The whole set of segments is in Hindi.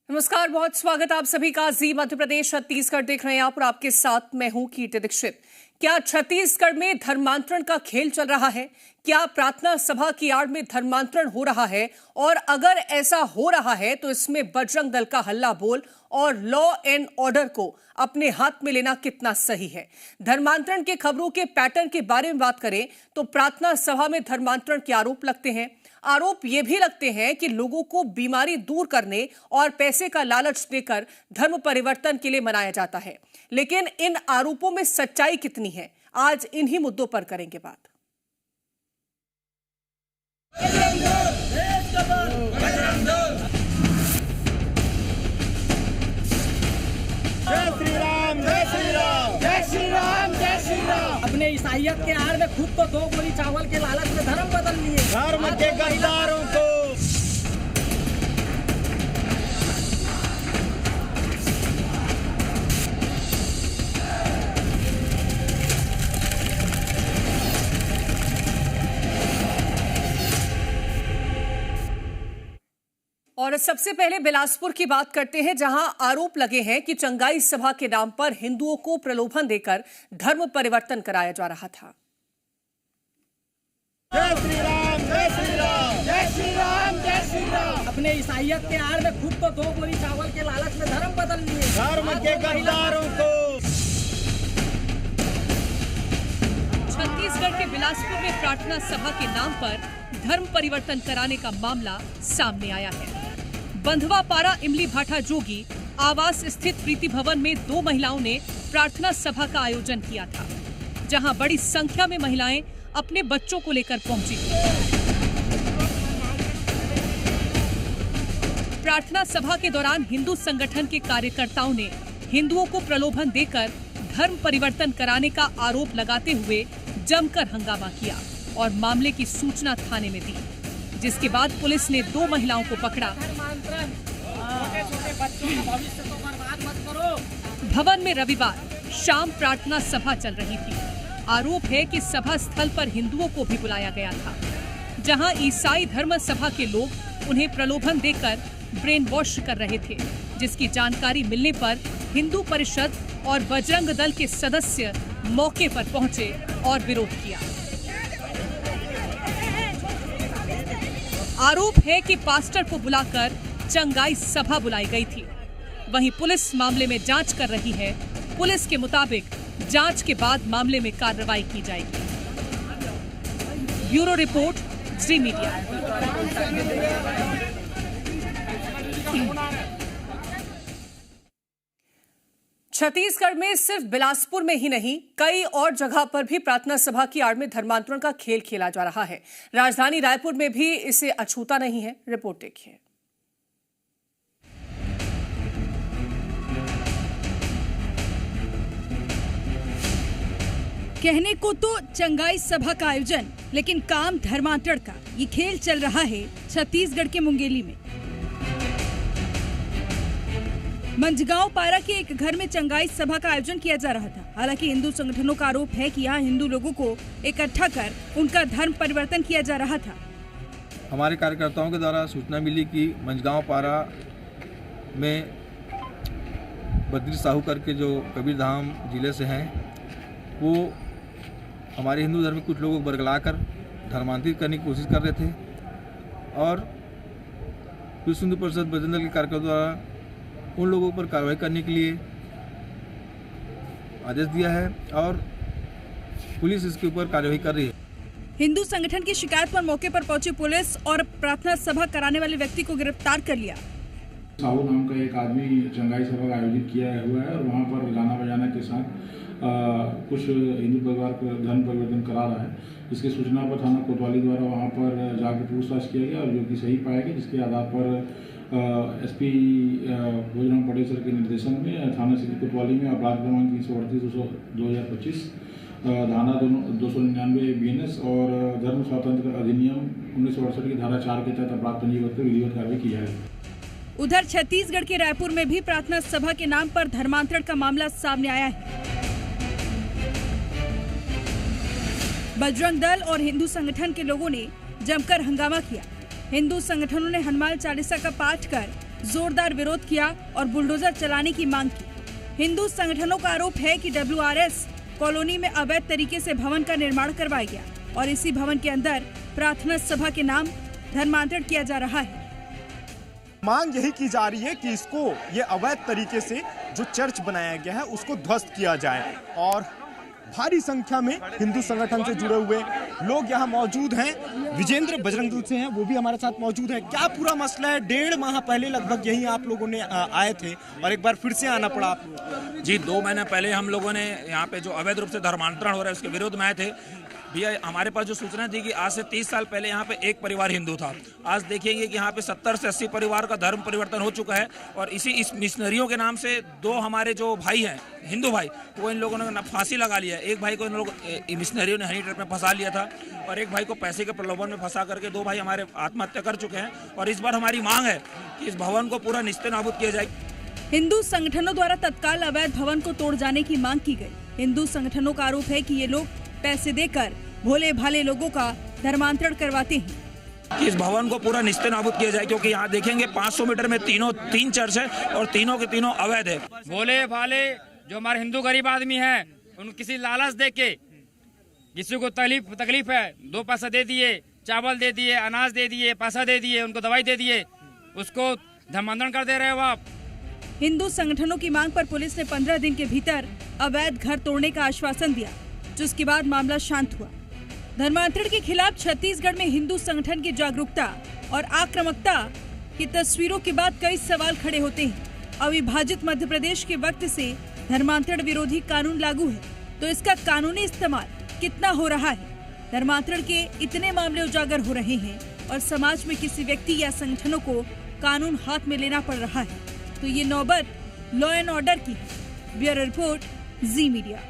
नमस्कार, बहुत स्वागत आप सभी का। जी मध्य प्रदेश छत्तीसगढ़ देख रहे हैं आप और आपके साथ मैं हूं कीर्ति दीक्षित। क्या छत्तीसगढ़ में धर्मांतरण का खेल चल रहा है? क्या प्रार्थना सभा की आड़ में धर्मांतरण हो रहा है? और अगर ऐसा हो रहा है तो इसमें बजरंग दल का हल्ला बोल और लॉ एंड ऑर्डर को अपने हाथ में लेना कितना सही है? धर्मांतरण के खबरों के पैटर्न के बारे में बात करें तो प्रार्थना सभा में धर्मांतरण के आरोप लगते हैं। आरोप ये भी लगते हैं कि लोगों को बीमारी दूर करने और पैसे का लालच देकर धर्म परिवर्तन के लिए मनाया जाता है। लेकिन इन आरोपों में सच्चाई कितनी है, आज इन्हीं मुद्दों पर करेंगे बात। अपने ईसाइयत के आड़ में खुद तो 2 बोरी चावल के लालच में धर्म बदल लिए धर्म के गद्दारों को। और सबसे पहले बिलासपुर की बात करते हैं, जहां आरोप लगे हैं कि चंगाई सभा के नाम पर हिंदुओं को प्रलोभन देकर धर्म परिवर्तन कराया जा रहा था। जय श्री राम, जय श्री राम, जय श्री राम, जय श्री राम। अपने ईसाइयत के आड़ में खुद तो 2 बोरी चावल के लालच में धर्म बदल लिए धर्म के गद्दारों को। छत्तीसगढ़ के बिलासपुर में प्रार्थना सभा के नाम पर धर्म परिवर्तन कराने का मामला सामने आया है। बंधवा पारा इमली भाटा जोगी आवास स्थित प्रीति भवन में 2 महिलाओं ने प्रार्थना सभा का आयोजन किया था, जहां बड़ी संख्या में महिलाएं अपने बच्चों को लेकर पहुंची थी। प्रार्थना सभा के दौरान हिंदू संगठन के कार्यकर्ताओं ने हिंदुओं को प्रलोभन देकर धर्म परिवर्तन कराने का आरोप लगाते हुए जमकर हंगामा किया और मामले की सूचना थाने में दी, जिसके बाद पुलिस ने 2 महिलाओं को पकड़ा। भवन में रविवार शाम प्रार्थना सभा चल रही थी। आरोप है कि सभा स्थल पर हिंदुओं को भी बुलाया गया था, जहां ईसाई धर्म सभा के लोग उन्हें प्रलोभन देकर ब्रेन वॉश कर रहे थे, जिसकी जानकारी मिलने पर हिंदू परिषद और बजरंग दल के सदस्य मौके पर पहुंचे और विरोध किया। आरोप है कि पास्टर को बुलाकर चंगाई सभा बुलाई गई थी। वहीं पुलिस मामले में जांच कर रही है। पुलिस के मुताबिक जांच के बाद मामले में कार्रवाई की जाएगी। ब्यूरो रिपोर्ट, जी मीडिया। छत्तीसगढ़ में सिर्फ बिलासपुर में ही नहीं, कई और जगह पर भी प्रार्थना सभा की आड़ में धर्मांतरण का खेल खेला जा रहा है। राजधानी रायपुर में भी इसे अछूता नहीं है। रिपोर्ट देखिए। कहने को तो चंगाई सभा का आयोजन, लेकिन काम धर्मांतरण का ये खेल चल रहा है छत्तीसगढ़ के मुंगेली में। मंझगांव पारा के एक घर में चंगाई सभा का आयोजन किया जा रहा था। हालांकि हिंदू संगठनों का आरोप है कि यहाँ हिंदू लोगों को इकट्ठा कर उनका धर्म परिवर्तन किया जा रहा था। हमारे कार्यकर्ताओं के द्वारा सूचना मिली कि मंझगांव पारा में बद्री साहू करके जो कबीरधाम जिले से हैं, वो हमारे हिंदू धर्म में कुछ लोगों को बरगला कर धर्मांतरित करने की कोशिश कर रहे थे और विश्व हिंदू परिषद बजरंग दल के कार्यकर्ताओं द्वारा उन लोगों पर कार्रवाई करने के लिए आदेश दिया है और पुलिस इसके ऊपर कार्रवाई कर रही है। हिंदू संगठन की शिकायत पर मौके पर पहुंची पुलिस और प्रार्थना सभा कराने वाले व्यक्ति को गिरफ्तार कर लिया। साहू नाम का एक आदमी चंगाई सभा का आयोजित किया हुआ है और वहाँ पर गाना बजाना के साथ कुछ हिंदू परिवार का धर्म परिवर्तन करा रहा है। इसकी सूचना पर थाना कोतवाली द्वारा वहाँ पर जाकर पूछताछ किया गया और जो कि सही पाया गया, जिसके आधार पर एसपी भोजराम पटेल सर के निर्देशन में थाना सिटी कोतवाली में अपराध क्रमांक 338/2025 धारा 299 BNS और धर्म स्वतंत्र अधिनियम 1968 की धारा 4 के तहत अपराध पंजीबद्ध कर विधिवत कार्रवाई की जाएगी। उधर छत्तीसगढ़ के रायपुर में भी प्रार्थना सभा के नाम पर धर्मांतरण का मामला सामने आया है। बजरंग दल और हिंदू संगठन के लोगों ने जमकर हंगामा किया। हिंदू संगठनों ने हनुमान चालीसा का पाठ कर जोरदार विरोध किया और बुलडोजर चलाने की मांग की। हिंदू संगठनों का आरोप है कि WRS कॉलोनी में अवैध तरीके से भवन का निर्माण करवाया गया और इसी भवन के अंदर प्रार्थना सभा के नाम धर्मांतरण किया जा रहा है। मांग यही की जा रही है कि इसको ये अवैध तरीके से जो चर्च बनाया गया है उसको ध्वस्त किया जाए और भारी संख्या में हिंदू संगठन से जुड़े हुए लोग यहाँ मौजूद हैं। विजेंद्र बजरंग दल से हैं, वो भी हमारे साथ मौजूद है। क्या पूरा मसला है? 1.5 माह पहले लगभग यही आप लोगों ने आए थे और एक बार फिर से आना पड़ा आप लोगों? जी, 2 महीने पहले हम लोगों ने यहाँ पे जो अवैध रूप से धर्मांतरण हो रहा है उसके विरोध में आए थे। भैया हमारे पास जो सूचना थी कि आज से 30 साल पहले यहाँ पे एक परिवार हिंदू था। आज देखेंगे कि यहाँ पे 70 से 80 परिवार का धर्म परिवर्तन हो चुका है और इस मिशनरियों के नाम से 2 हमारे जो भाई हैं हिंदू भाई, वो इन लोगों ने फांसी लगा लिया। एक भाई को इन लोग मिशनरियों ने हनी ट्रैप में फंसा लिया था और एक भाई को पैसे के प्रलोभन में फंसा करके 2 भाई हमारे आत्महत्या कर चुके हैं। और इस बार हमारी मांग है कि इस भवन को पूरा निस्तेनाबूद किया जाए। हिंदू संगठनों द्वारा तत्काल अवैध भवन को तोड़ जाने की मांग की गई। हिंदू संगठनों का आरोप है कि ये लोग पैसे देकर भोले भाले लोगों का धर्मांतरण करवाते हैं। इस भवन को पूरा निस्तेनाबूद किया जाए क्योंकि यहाँ देखेंगे 500 मीटर में 3 चर्च है और तीनों के तीनों अवैध है। भोले भाले जो हमारे हिंदू गरीब आदमी हैं, उनको किसी लालच दे के किसी को तकलीफ है, 2 पैसा दे दिए, चावल दे दिए, अनाज दे दिए, पैसा दे दिए, उनको दवाई दे दिए, उसको धर्मांतरण कर दे रहे हो आप। हिंदू संगठनों की मांग पर पुलिस ने 15 दिन के भीतर अवैध घर तोड़ने का आश्वासन दिया, जिसके बाद मामला शांत हुआ। धर्मांतरण के खिलाफ छत्तीसगढ़ में हिंदू संगठन की जागरूकता और आक्रामकता की तस्वीरों के बाद कई सवाल खड़े होते हैं। अविभाजित मध्य प्रदेश के वक्त से धर्मांतरण विरोधी कानून लागू है, तो इसका कानूनी इस्तेमाल कितना हो रहा है? धर्मांतरण के इतने मामले उजागर हो रहे हैं और समाज में किसी व्यक्ति या संगठनों को कानून हाथ में लेना पड़ रहा है, तो ये नौबत लॉ एंड ऑर्डर की है। ब्यूरो रिपोर्ट, जी मीडिया।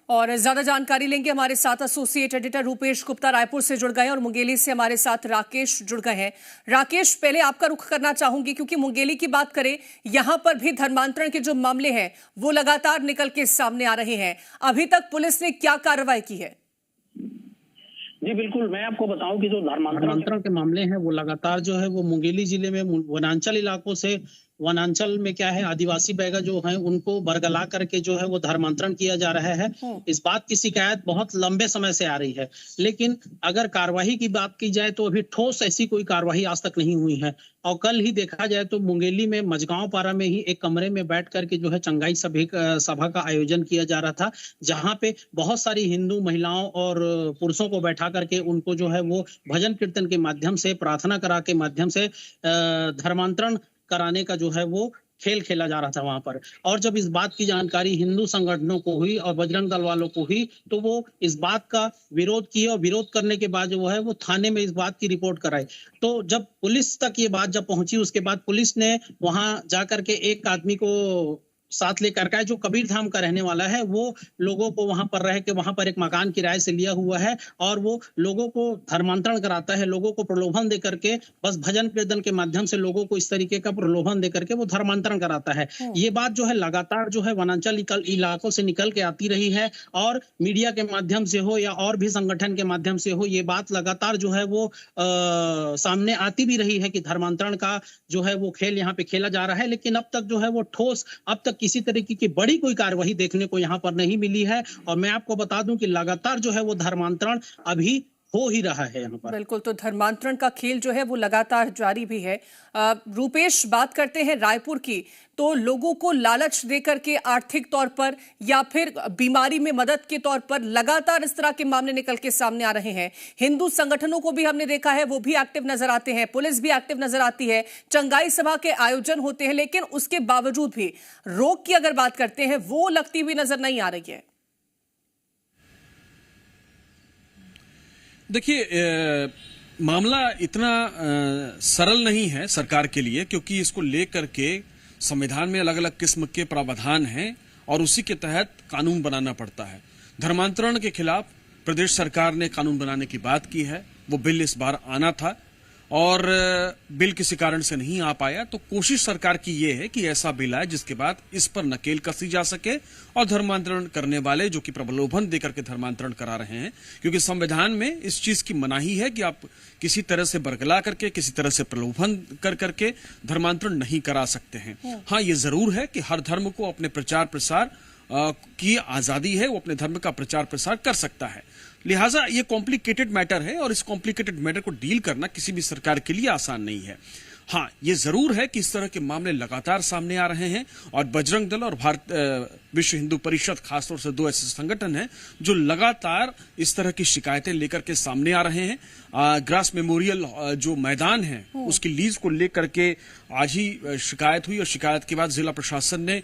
और ज्यादा जानकारी लेंगे, हमारे साथ एसोसिएट एडिटर रूपेश गुप्ता रायपुर से जुड़ गए और मुंगेली से हमारे साथ राकेश जुड़ गए हैं। राकेश, पहले आपका रुख करना चाहूंगी क्योंकि मुंगेली की बात करें, यहां पर भी धर्मांतरण के जो मामले हैं वो लगातार निकल के सामने आ रहे हैं। अभी तक पुलिस ने क्या कार्रवाई की है? जी बिल्कुल, मैं आपको बताऊं कि जो धर्मांतरण के मामले हैं वो लगातार जो है वो मुंगेली जिले में वनांचल इलाकों से, वनांचल में क्या है आदिवासी बैगा जो हैं उनको बरगला करके जो है वो धर्मांतरण किया जा रहा है। इस बात की शिकायत बहुत लंबे समय से आ रही है, लेकिन अगर कार्यवाही की बात की जाए तो अभी ठोस ऐसी कोई कार्यवाही आज तक नहीं हुई है। और कल ही देखा जाए तो मुंगेली में मजगांव पारा में ही एक कमरे में बैठ करके जो है चंगाई सभा का आयोजन किया जा रहा था, जहां पे बहुत सारी हिंदू महिलाओं और पुरुषों को बैठा करके उनको जो है वो भजन कीर्तन के माध्यम से, प्रार्थना करा के माध्यम से धर्मांतरण कराने का जो है वो खेल खेला जा रहा था वहां पर। और जब इस बात की जानकारी हिंदू संगठनों को हुई और बजरंग दल वालों को हुई तो वो इस बात का विरोध किया और विरोध करने के बाद जो है वो थाने में इस बात की रिपोर्ट कराई। तो जब पुलिस तक ये बात जब पहुंची, उसके बाद पुलिस ने वहां जाकर के एक आदमी को साथ लेकर के, जो कबीर धाम का रहने वाला है, वो लोगों को वहां पर रह के वहां पर एक मकान किराए से लिया हुआ है और वो लोगों को धर्मांतरण कराता है, लोगों को प्रलोभन दे करके, बस भजन कीर्तन के माध्यम से लोगों को इस तरीके का प्रलोभन दे करके वो धर्मांतरण कराता है। ये बात जो है लगातार जो है वनांचल इलाकों से निकल के आती रही है और मीडिया के माध्यम से हो या और भी संगठन के माध्यम से हो, ये बात लगातार जो है वो सामने आती भी रही है कि धर्मांतरण का जो है वो खेल यहाँ पे खेला जा रहा है। लेकिन अब तक जो है वो ठोस अब तक किसी तरीके की बड़ी कोई कार्यवाही देखने को यहाँ पर नहीं मिली है। और मैं आपको बता दूं कि लगातार जो है वो धर्मांतरण अभी हो ही रहा है यहाँ पर। बिल्कुल, तो धर्मांतरण का खेल जो है वो लगातार जारी भी है। रूपेश, बात करते हैं रायपुर की, तो लोगों को लालच देकर के आर्थिक तौर पर या फिर बीमारी में मदद के तौर पर लगातार इस तरह के मामले निकल के सामने आ रहे हैं। हिंदू संगठनों को भी हमने देखा है, वो भी एक्टिव नजर आते हैं, पुलिस भी एक्टिव नजर आती है, चंगाई सभा के आयोजन होते हैं, लेकिन उसके बावजूद भी रोक की अगर बात करते हैं वो लगती हुई नजर नहीं आ रही है। देखिए, मामला इतना सरल नहीं है सरकार के लिए, क्योंकि इसको लेकर के संविधान में अलग अलग किस्म के प्रावधान हैं और उसी के तहत कानून बनाना पड़ता है। धर्मांतरण के खिलाफ प्रदेश सरकार ने कानून बनाने की बात की है, वो बिल इस बार आना था और बिल किसी कारण से नहीं आ पाया, तो कोशिश सरकार की ये है कि ऐसा बिल आए जिसके बाद इस पर नकेल कसी जा सके और धर्मांतरण करने वाले जो कि प्रलोभन देकर के धर्मांतरण करा रहे हैं, क्योंकि संविधान में इस चीज की मनाही है कि आप किसी तरह से बरगला करके, किसी तरह से प्रलोभन कर करके धर्मांतरण नहीं करा सकते हैं। हाँ, ये जरूर है कि हर धर्म को अपने प्रचार प्रसार की आजादी है, वो अपने धर्म का प्रचार प्रसार कर सकता है। लिहाजा ये कॉम्प्लिकेटेड मैटर है और इस कॉम्प्लिकेटेड मैटर को डील करना किसी भी सरकार के लिए आसान नहीं है। हाँ, ये जरूर है कि इस तरह के मामले लगातार सामने आ रहे हैं और बजरंग दल और विश्व हिंदू परिषद खासतौर से दो ऐसे संगठन हैं जो लगातार इस तरह की शिकायतें लेकर के सामने आ रहे हैं। ग्रास मेमोरियल जो मैदान है उसकी लीज को लेकर के आज ही शिकायत हुई और शिकायत के बाद जिला प्रशासन ने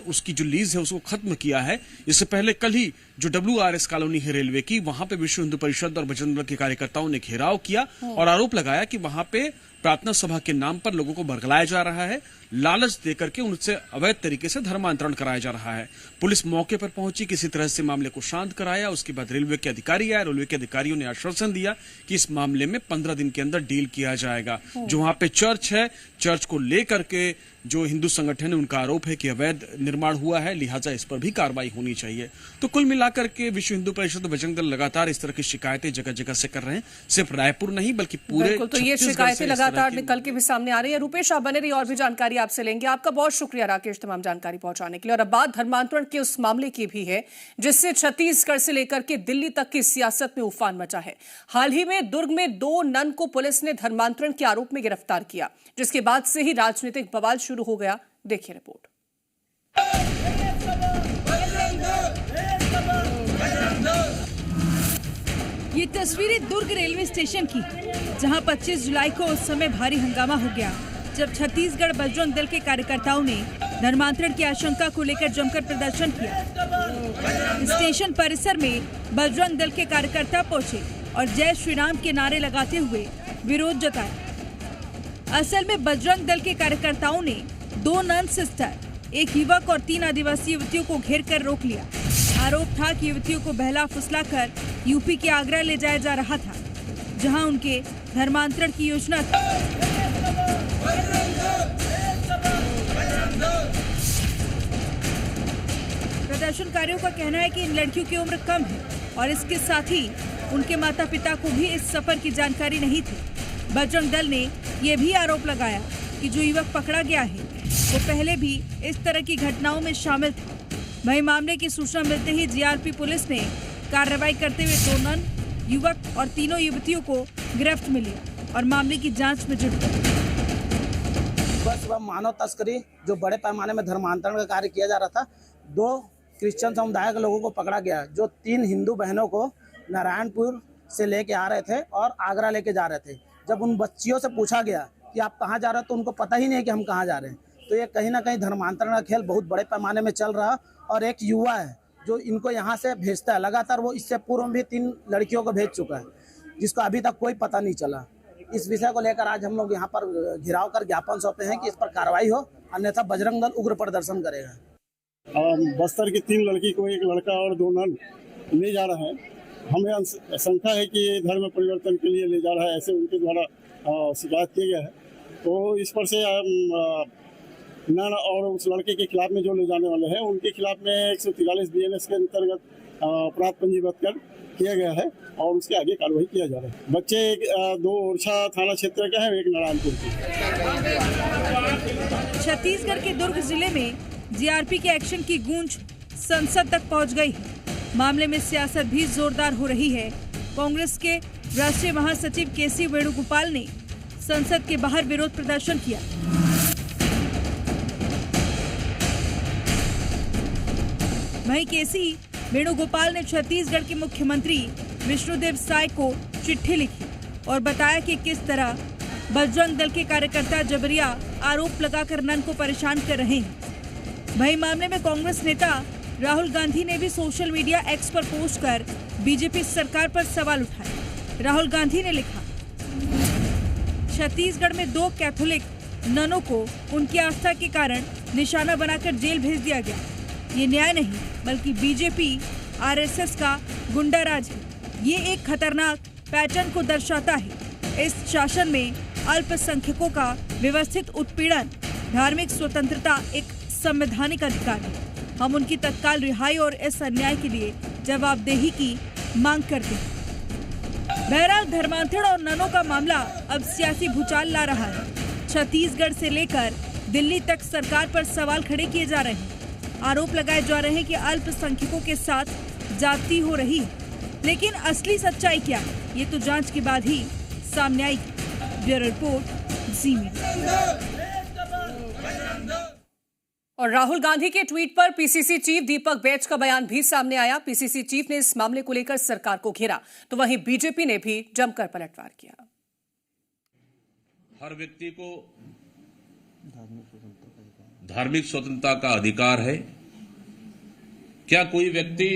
उसकी जो लीज है उसको खत्म किया है। इससे पहले कल ही जो WRS कॉलोनी है रेलवे की, वहां पे विश्व हिंदू परिषद और बजरंग दल के कार्यकर्ताओं ने घेराव किया और आरोप लगाया कि वहां पे प्रार्थना सभा के नाम पर लोगों को बरगलाया जा रहा है, लालच देकर के उनसे अवैध तरीके से धर्मांतरण कराया जा रहा है। पुलिस मौके पर पहुंची, किसी तरह से मामले को शांत कराया। उसके बाद रेलवे के अधिकारी आए। रेलवे के अधिकारियों ने आश्वासन दिया कि इस मामले में 15 दिन के अंदर डील किया जाएगा। जो वहां पे चर्च है, चर्च को लेकर के जो हिंदू संगठन है उनका आरोप है कि अवैध निर्माण हुआ है, लिहाजा इस पर भी कार्रवाई होनी चाहिए। तो कुल मिलाकर के विश्व हिंदू परिषद और बजरंग दल लगातार इस तरह की शिकायतें जगह जगह से कर रहे हैं, सिर्फ रायपुर नहीं बल्कि पूरे। तो ये शिकायतें लगातार निकल के भी सामने आ रही है। रूपेश, आप बने रहिए, और भी जानकारी आपसे लेंगे। आपका बहुत शुक्रिया राकेश, तमाम जानकारी पहुंचाने के लिए। और अब बात धर्मांतरण के उस मामले की भी है जिससे छत्तीसगढ़ से लेकर के दिल्ली तक की सियासत में उफान मचा है। हाल ही में दुर्ग में 2 नन को पुलिस ने धर्मांतरण के आरोप में गिरफ्तार किया, जिसके बाद से ही राजनीतिक बवाल शुरू हो गया। देखिए रिपोर्ट। ये तस्वीरें दुर्ग रेलवे स्टेशन की, जहां 25 जुलाई को उस समय भारी हंगामा हो गया जब छत्तीसगढ़ बजरंग दल के कार्यकर्ताओं ने धर्मांतरण की आशंका को लेकर जमकर प्रदर्शन किया। स्टेशन परिसर में बजरंग दल के कार्यकर्ता पहुंचे और जय श्री राम के नारे लगाते हुए विरोध जताया। असल में बजरंग दल के कार्यकर्ताओं ने 2 नन सिस्टर, एक युवक और 3 आदिवासी युवतियों को घेर कर रोक लिया। आरोप था कि युवतियों को बहला फुसलाकर यूपी के आगरा ले जाया जा रहा था, जहां उनके धर्मांतरण की योजना थी। प्रदर्शनकारियों का कहना है कि इन लड़कियों की उम्र कम है और इसके साथ ही उनके माता पिता को भी इस सफर की जानकारी नहीं थी। बजरंग दल ने यह भी आरोप लगाया कि जो युवक पकड़ा गया है वो पहले भी इस तरह की घटनाओं में शामिल था। वहीं मामले की सूचना मिलते ही जीआरपी पुलिस ने कार्रवाई करते हुए 2 नन, युवक और 3 युवतियों को गिरफ्त में लिया और मामले की जांच में जुट गए। बस वह मानव तस्करी जो बड़े पैमाने में धर्मांतरण का कार्य किया जा रहा था, 2 क्रिश्चियन समुदाय के लोगों को पकड़ा गया, जो 3 हिंदू बहनों को नारायणपुर से लेके आ रहे थे और आगरा लेके जा रहे थे। जब उन बच्चियों से पूछा गया कि आप कहाँ जा रहे हो, तो उनको पता ही नहीं है कि हम कहाँ जा रहे हैं। तो ये कहीं ना कहीं धर्मांतरण का खेल बहुत बड़े पैमाने में चल रहा। और एक युवा है जो इनको यहाँ से भेजता है लगातार, वो इससे पूर्व भी 3 लड़कियों को भेज चुका है, जिसको अभी तक कोई पता नहीं चला। इस विषय को लेकर आज हम लोग यहाँ पर घिराव कर ज्ञापन सौंपे हैं कि इस पर कार्रवाई हो, अन्यथा बजरंग दल उग्र प्रदर्शन करेगा। बस्तर की 3 लड़की को एक लड़का और 2 नन ले जा रहा है। हमें शंका है कि ये धर्म परिवर्तन के लिए ले जा रहा है, ऐसे उनके द्वारा शिकायत किया गया है। तो इस पर से नन और उस लड़के के खिलाफ में जो ले जाने वाले हैं उनके खिलाफ में 143 BNS के अंतर्गत अपराध पंजीबद्ध कर किया गया है और उसके आगे कार्रवाई किया जा रहा है। बच्चे 2 ओरछा थाना क्षेत्र के हैं, एक नारायणपुर के। छत्तीसगढ़ के दुर्ग जिले में जीआरपी के एक्शन की गूंज संसद तक पहुंच गई है। मामले में सियासत भी जोरदार हो रही है। कांग्रेस के राष्ट्रीय महासचिव केसी वेणुगोपाल ने संसद के बाहर विरोध प्रदर्शन किया। वहीं केसी वेणुगोपाल ने छत्तीसगढ़ के मुख्यमंत्री विष्णुदेव साय को चिट्ठी लिखी और बताया कि किस तरह बजरंग दल के कार्यकर्ता जबरिया आरोप लगाकर नन को परेशान कर रहे हैं। वहीं मामले में कांग्रेस नेता राहुल गांधी ने भी सोशल मीडिया एक्स पर पोस्ट कर बीजेपी सरकार पर सवाल उठाए। राहुल गांधी ने लिखा, छत्तीसगढ़ में 2 कैथोलिक ननों को उनकी आस्था के कारण निशाना बनाकर जेल भेज दिया गया। ये न्याय नहीं बल्कि बीजेपी आरएसएस का गुंडाराज है। ये एक खतरनाक पैटर्न को दर्शाता है। इस शासन में अल्पसंख्यकों का व्यवस्थित उत्पीड़न, धार्मिक स्वतंत्रता एक संवैधानिक अधिकार है। हम उनकी तत्काल रिहाई और इस अन्याय के लिए जवाबदेही की मांग करते हैं। बहरहाल धर्मांतरण और ननों का मामला अब सियासी भूचाल ला रहा है। छत्तीसगढ़ से लेकर दिल्ली तक सरकार पर सवाल खड़े किए जा रहे हैं। आरोप लगाए जा रहे हैं कि अल्पसंख्यकों के साथ जाति हो रही है, लेकिन असली सच्चाई क्या है, ये तो जांच के बाद ही सामने आएगी। ब्यूरो रिपोर्ट, जी मीडिया। और राहुल गांधी के ट्वीट पर पीसीसी चीफ दीपक बैज का बयान भी सामने आया। पीसीसी चीफ ने इस मामले को लेकर सरकार को घेरा, तो वहीं बीजेपी ने भी जमकर पलटवार किया। हर व्यक्ति को धार्मिक स्वतंत्रता का अधिकार है। क्या कोई व्यक्ति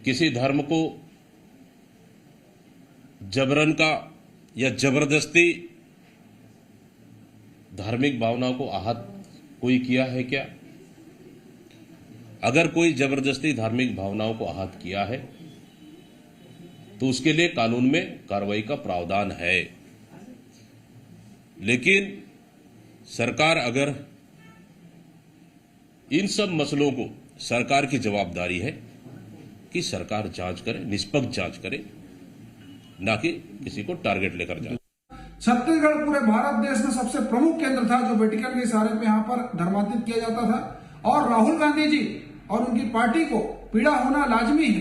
किसी धर्म को जबरन का या जबरदस्ती धार्मिक भावनाओं को आहत कोई किया है क्या? अगर कोई जबरदस्ती धार्मिक भावनाओं को आहत किया है तो उसके लिए कानून में कार्रवाई का प्रावधान है। लेकिन सरकार अगर इन सब मसलों को, सरकार की जवाबदारी है कि सरकार जांच करे, निष्पक्ष जांच करे, ना कि किसी को टारगेट लेकर जाए। छत्तीसगढ़ पूरे भारत देश में सबसे प्रमुख केंद्र था जो वेटिकन के इशारे पे यहाँ पर धर्मांतरित किया जाता था, और राहुल गांधी जी और उनकी पार्टी को पीड़ा होना लाजमी है,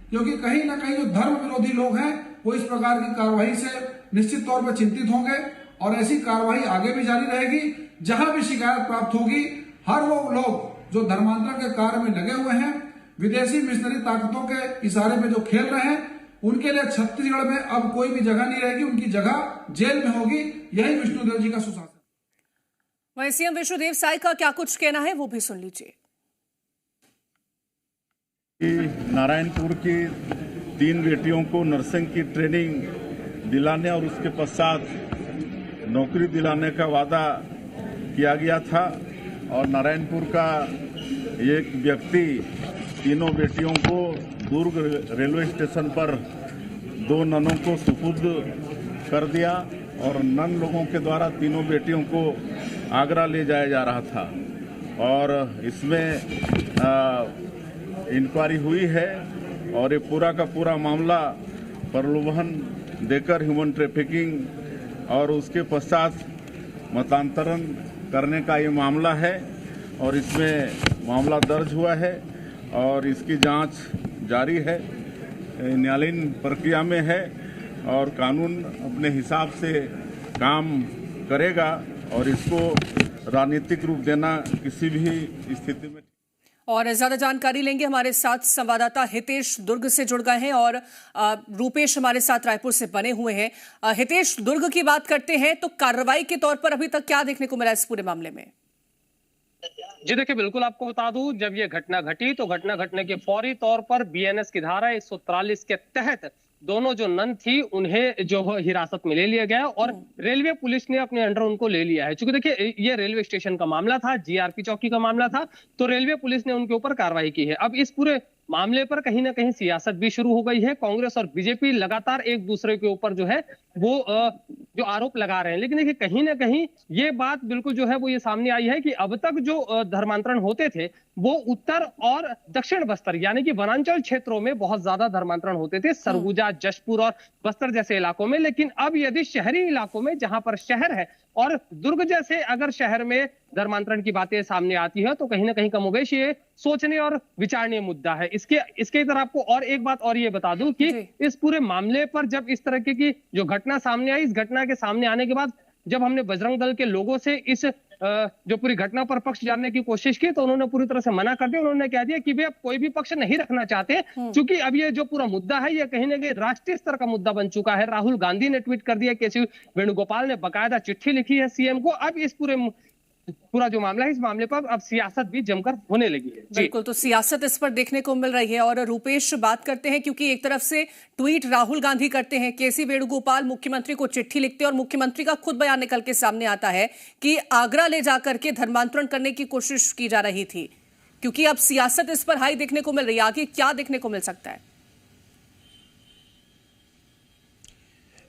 क्योंकि कहीं ना कहीं जो धर्म विरोधी लोग हैं वो इस प्रकार की कार्रवाई से निश्चित तौर पर चिंतित होंगे, और ऐसी कार्रवाई आगे भी जारी रहेगी। जहां भी शिकायत प्राप्त होगी, हर वो लोग जो धर्मांतरण के कार्य में लगे हुए हैं, विदेशी मिशनरी ताकतों के इशारे पे जो खेल रहे हैं, उनके लिए छत्तीसगढ़ में अब कोई भी जगह नहीं रहेगी, उनकी जगह जेल में होगी। यही विष्णुदेव जी का सुशासन। वहीं सीएम विष्णुदेव साय का क्या कुछ कहना है, वो भी सुन लीजिए। नारायणपुर की 3 बेटियों को नर्सिंग की ट्रेनिंग दिलाने और उसके पश्चात नौकरी दिलाने का वादा किया गया था, और नारायणपुर का एक व्यक्ति तीनों बेटियों को दुर्ग रेलवे स्टेशन पर 2 ननों को सुपुर्द कर दिया, और नन लोगों के द्वारा तीनों बेटियों को आगरा ले जाया जा रहा था। और इसमें इंक्वायरी हुई है, और ये पूरा का पूरा मामला प्रलोभन देकर ह्यूमन ट्रैफिकिंग और उसके पश्चात मतांतरण करने का ये मामला है, और इसमें मामला दर्ज हुआ है और इसकी जांच जारी है, न्यायालयीन प्रक्रिया में है, और कानून अपने हिसाब से काम करेगा, और इसको राजनीतिक रूप देना किसी भी स्थिति में। और ज्यादा जानकारी लेंगे, हमारे साथ संवाददाता हितेश दुर्ग से जुड़ गए हैं, और रूपेश हमारे साथ रायपुर से बने हुए हैं। हितेश, दुर्ग की बात करते हैं तो कार्रवाई के तौर पर अभी तक क्या देखने को मिला इस पूरे मामले में? जी देखिए, बिल्कुल आपको बता दूं, जब ये घटना घटी तो घटना घटने के फौरी तौर पर बीएनएस की धारा 143 के तहत दोनों जो नन थी उन्हें जो हिरासत में ले लिया गया, और रेलवे पुलिस ने अपने अंडर उनको ले लिया है। क्योंकि देखिए ये रेलवे स्टेशन का मामला था, जीआरपी चौकी का मामला था, तो रेलवे पुलिस ने उनके ऊपर कार्रवाई की है। अब इस पूरे मामले पर कहीं ना कहीं सियासत भी शुरू हो गई है। कांग्रेस और बीजेपी लगातार एक दूसरे के ऊपर जो है वो जो आरोप लगा रहे हैं, लेकिन देखिए कहीं ना कहीं ये बात बिल्कुल जो है वो ये सामने आई है कि अब तक जो धर्मांतरण होते थे वो उत्तर और दक्षिण बस्तर यानी कि वनांचल क्षेत्रों में बहुत ज्यादा धर्मांतरण होते थे, सरगुजा, जशपुर और बस्तर जैसे इलाकों में। लेकिन अब यदि शहरी इलाकों में, जहां पर शहर है और दुर्ग जैसे अगर शहर में धर्मांतरण की बातें सामने आती है, तो कहीं ना कहीं कमोबेश ये सोचने और विचारनीय मुद्दा है। इसके इधर आपको और एक बात और ये बता दूं कि इस पूरे मामले पर जब इस तरह की जो घटना सामने आई, इस घटना के सामने आने के बाद जब हमने बजरंग दल के लोगों से इस जो पूरी घटना पर पक्ष जानने की कोशिश की, तो उन्होंने पूरी तरह से मना कर दिया। उन्होंने कह दिया कि वे अब कोई भी पक्ष नहीं रखना चाहते, क्योंकि अब ये जो पूरा मुद्दा है ये कहीं ना कहीं राष्ट्रीय स्तर का मुद्दा बन चुका है। राहुल गांधी ने ट्वीट कर दिया, केसी वेणुगोपाल ने बकायदा चिट्ठी लिखी है सीएम को। अब इस पूरा जो मामला है, इस मामले पर अब सियासत भी जमकर होने लगी है। बिल्कुल, तो सियासत इस पर देखने को मिल रही है। और रूपेश, बात करते हैं, क्योंकि एक तरफ से ट्वीट राहुल गांधी करते हैं, केसी वेणुगोपाल मुख्यमंत्री को चिट्ठी लिखते हैं, और मुख्यमंत्री का खुद बयान निकल के सामने आता है कि आगरा ले जाकर के धर्मांतरण करने की कोशिश की जा रही थी। क्योंकि अब सियासत इस पर हाई देखने को मिल रही है, आगे क्या देखने को मिल सकता है?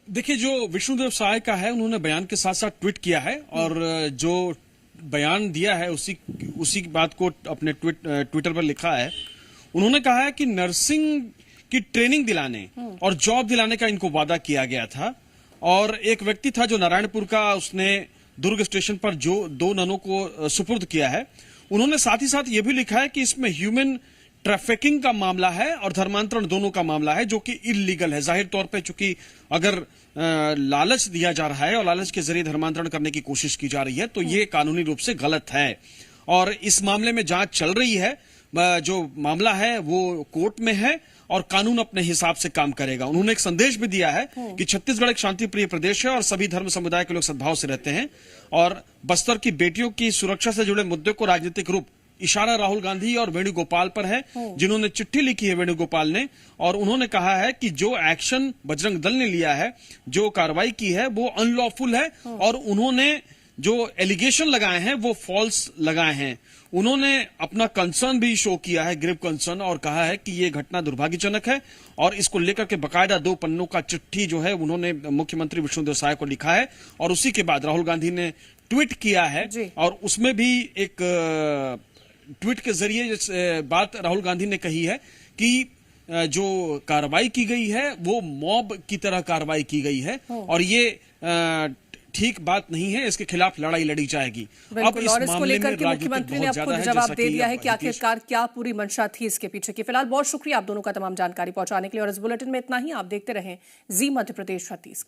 देखिए, जो विष्णुदेव साय का है, उन्होंने बयान के साथ साथ ट्वीट किया है और जो बयान दिया है उसी बात को अपने ट्विटर पर लिखा है। उन्होंने कहा है कि नर्सिंग की ट्रेनिंग दिलाने और जॉब दिलाने का इनको वादा किया गया था। और एक व्यक्ति था जो नारायणपुर का, उसने दुर्ग स्टेशन पर जो 2 ननों को सुपुर्द किया है। उन्होंने साथ ही साथ ये भी लिखा है कि इसमें ह्यूमन ट्रैफिकिंग का मामला है और धर्मांतरण दोनों का मामला है, जो कि इलीगल है। जाहिर तौर पे चूंकि अगर लालच दिया जा रहा है और लालच के जरिए धर्मांतरण करने की कोशिश की जा रही है तो ये कानूनी रूप से गलत है। और इस मामले में जांच चल रही है। जो मामला है वो कोर्ट में है और कानून अपने हिसाब से काम करेगा। उन्होंने एक संदेश भी दिया है कि छत्तीसगढ़ एक शांति प्रिय प्रदेश है और सभी धर्म समुदाय के लोग सद्भाव से रहते हैं और बस्तर की बेटियों की सुरक्षा से जुड़े मुद्दे को राजनीतिक रूप, इशारा राहुल गांधी और वेणुगोपाल पर है, जिन्होंने चिट्ठी लिखी है वेणुगोपाल ने। और उन्होंने कहा है कि जो एक्शन बजरंग दल ने लिया है, जो कार्रवाई की है, वो अनलॉफुल है और उन्होंने जो एलिगेशन लगाए हैं वो फॉल्स लगाए हैं। उन्होंने अपना कंसर्न भी शो किया है, ग्रेव कंसर्न, और कहा है कि ये घटना दुर्भाग्यजनक है और इसको लेकर के बकायदा 2 पन्नों का चिट्ठी जो है उन्होंने मुख्यमंत्री विष्णुदेव साय को लिखा है। और उसी के बाद राहुल गांधी ने ट्वीट किया है और उसमें भी एक ट्वीट के जरिए बात राहुल गांधी ने कही है कि जो कार्रवाई की गई है वो मॉब की तरह कार्रवाई की गई है और ये ठीक बात नहीं है, इसके खिलाफ लड़ाई लड़ी जाएगी। अब इस मामले को लेकर के मुख्यमंत्री ने अब खुद जवाब दे दिया है कि आखिरकार क्या पूरी मंशा थी इसके पीछे की। फिलहाल बहुत शुक्रिया आप दोनों का तमाम जानकारी पहुंचाने के लिए और इस बुलेटिन में इतना ही। आप देखते रहें जी मध्य प्रदेश छत्तीसगढ़।